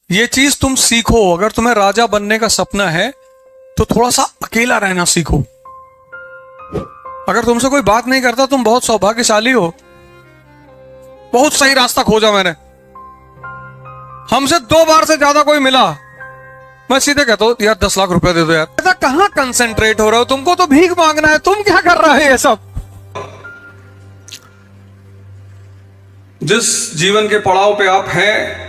ये चीज तुम सीखो। अगर तुम्हें राजा बनने का सपना है तो थोड़ा सा अकेला रहना सीखो। अगर तुमसे कोई बात नहीं करता तुम बहुत सौभाग्यशाली हो। बहुत सही रास्ता खोजा मैंने। हमसे 2 बार से ज्यादा कोई मिला, मैं सीधे कहता हूं यार 10 लाख रुपए दे दो यार। ऐसा कहां कंसेंट्रेट हो रहे हो? तुमको तो भीख मांगना है, तुम क्या कर रहे हो ये सब? जिस जीवन के पड़ाव पे आप हैं,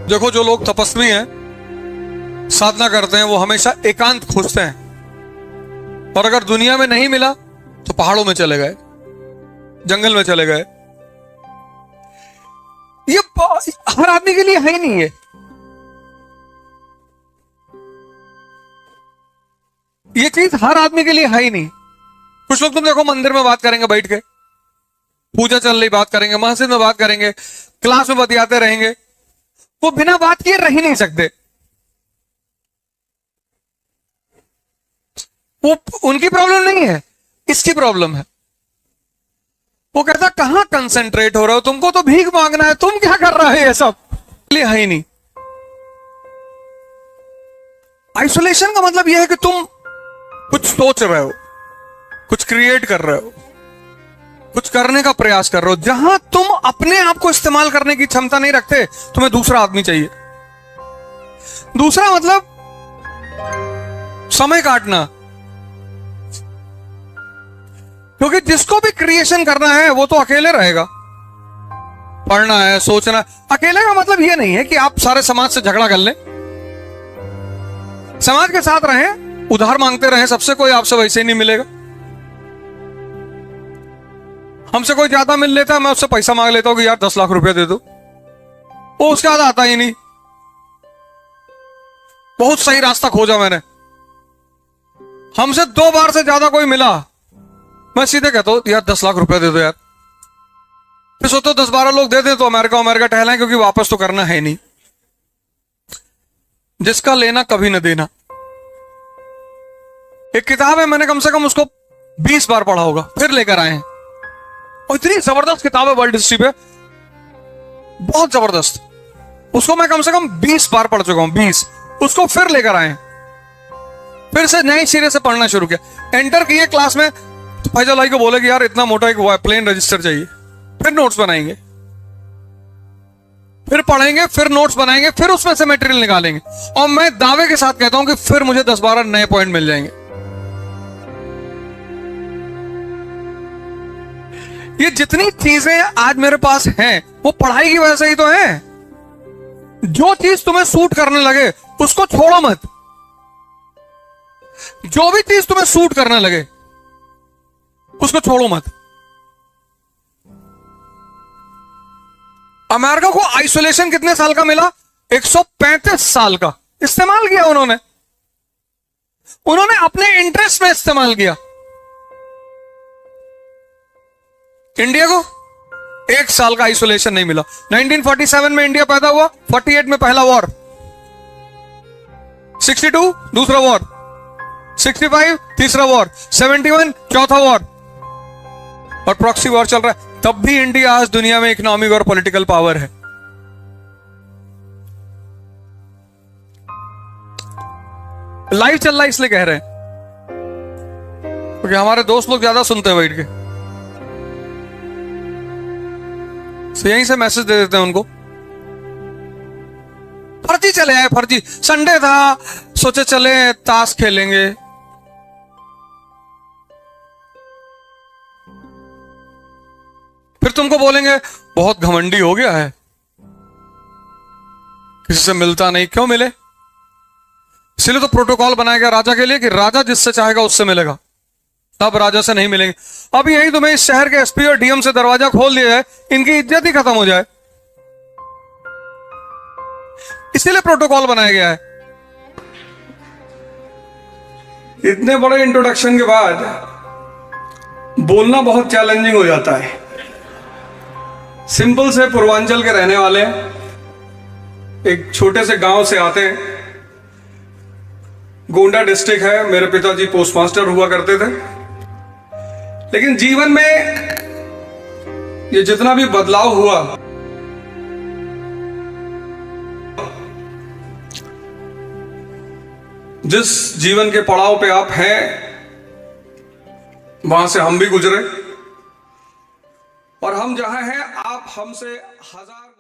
देखो जो लोग तपस्वी हैं, साधना करते हैं, वो हमेशा एकांत खोजते हैं। और अगर दुनिया में नहीं मिला तो पहाड़ों में चले गए, जंगल में चले गए। ये हर आदमी के लिए है ही नहीं है। ये चीज हर आदमी के लिए है ही नहीं। कुछ लोग तुम देखो मंदिर में बात करेंगे, बैठ के पूजा चल रही बात करेंगे, मस्जिद में बात करेंगे, क्लास में बतियाते रहेंगे। वो बिना बात किए रह ही नहीं सकते। वो उनकी प्रॉब्लम नहीं है, इसकी प्रॉब्लम है। वो कहता कहां कंसेंट्रेट हो रहे हो? तुमको तो भीख मांगना है, तुम क्या कर रहे हो ये सब? है ही नहीं। आइसोलेशन का मतलब यह है कि तुम कुछ सोच रहे हो, कुछ क्रिएट कर रहे हो, कुछ करने का प्रयास कर रहे हो। जहां तुम अपने आप को इस्तेमाल करने की क्षमता नहीं रखते, तुम्हें दूसरा आदमी चाहिए। दूसरा मतलब समय काटना। क्योंकि जिसको भी क्रिएशन करना है वो तो अकेले रहेगा। पढ़ना है, सोचना। अकेले का मतलब यह नहीं है कि आप सारे समाज से झगड़ा कर लें। समाज के साथ रहें, उधार मांगते रहें सबसे, कोई आपसे वैसे ही नहीं मिलेगा। हमसे कोई ज्यादा मिल लेता है, मैं उससे पैसा मांग लेता हूं कि यार 10 लाख रुपए दे दो, वो उसके बाद आता ही नहीं। बहुत सही रास्ता खोजा मैंने। हमसे 2 बार से ज्यादा कोई मिला, मैं सीधे कहता हूं यार 10 लाख रुपए दे दो यार। फिर सोचो 10-12 लोग दे दें तो अमेरिका टहलाएं, क्योंकि वापस तो करना है नहीं। जिसका लेना कभी न देना। एक किताब है, मैंने कम से कम उसको 20 बार पढ़ा होगा, फिर लेकर आए हैं। और इतनी जबरदस्त किताब है वर्ल्ड हिस्ट्री पे, बहुत जबरदस्त। उसको मैं कम से कम 20 बार पढ़ चुका हूं, 20। उसको फिर लेकर आए, फिर से नए सिरे से पढ़ना शुरू किया। एंटर किए क्लास में तो फैजल भाई को बोले कि यार इतना मोटा एक प्लेन रजिस्टर चाहिए। फिर नोट्स बनाएंगे, फिर पढ़ेंगे, फिर नोट्स बनाएंगे, फिर उसमें से मटेरियल निकालेंगे। और मैं दावे के साथ कहता हूं कि फिर मुझे 10-12 नए पॉइंट मिल जाएंगे। ये जितनी चीजें आज मेरे पास हैं वो पढ़ाई की वजह से ही तो है। जो चीज तुम्हें सूट करने लगे उसको छोड़ो मत। जो भी चीज तुम्हें सूट करने लगे उसको छोड़ो मत। अमेरिका को आइसोलेशन कितने साल का मिला? 135 साल का इस्तेमाल किया उन्होंने। उन्होंने अपने इंटरेस्ट में इस्तेमाल किया। इंडिया को 1 साल का आइसोलेशन नहीं मिला। 1947 में इंडिया पैदा हुआ, 48 में पहला वॉर, 62 दूसरा वॉर, 65 तीसरा वॉर, 71 चौथा वॉर, और प्रॉक्सी वॉर चल रहा है। तब भी इंडिया आज दुनिया में इकोनॉमिक और पॉलिटिकल पावर है। लाइव चल रहा है इसलिए कह रहे हैं, क्योंकि हमारे दोस्त लोग ज्यादा सुनते हैं बैठ के, तो यहीं से मैसेज दे देते हैं उनको। फर्जी चले आए, फर्जी। संडे था, सोचे चले ताश खेलेंगे। फिर तुमको बोलेंगे बहुत घमंडी हो गया है, किसी से मिलता नहीं। क्यों मिले? इसलिए तो प्रोटोकॉल बनाया गया राजा के लिए कि राजा जिससे चाहेगा उससे मिलेगा, तब राजा से नहीं मिलेंगे। अब यही तुम्हें इस शहर के एसपी और डीएम से दरवाजा खोल दिया जाए, इनकी इज्जत ही खत्म हो जाए। इसीलिए प्रोटोकॉल बनाया गया है। इतने बड़े इंट्रोडक्शन के बाद बोलना बहुत चैलेंजिंग हो जाता है। सिंपल से पूर्वांचल के रहने वाले, एक छोटे से गांव से आते हैं। गोंडा डिस्ट्रिक्ट है, मेरे पिताजी पोस्टमास्टर हुआ करते थे। लेकिन जीवन में ये जितना भी बदलाव हुआ, जिस जीवन के पड़ाव पे आप हैं, वहां से हम भी गुजरे, और हम जहां हैं आप हमसे हजार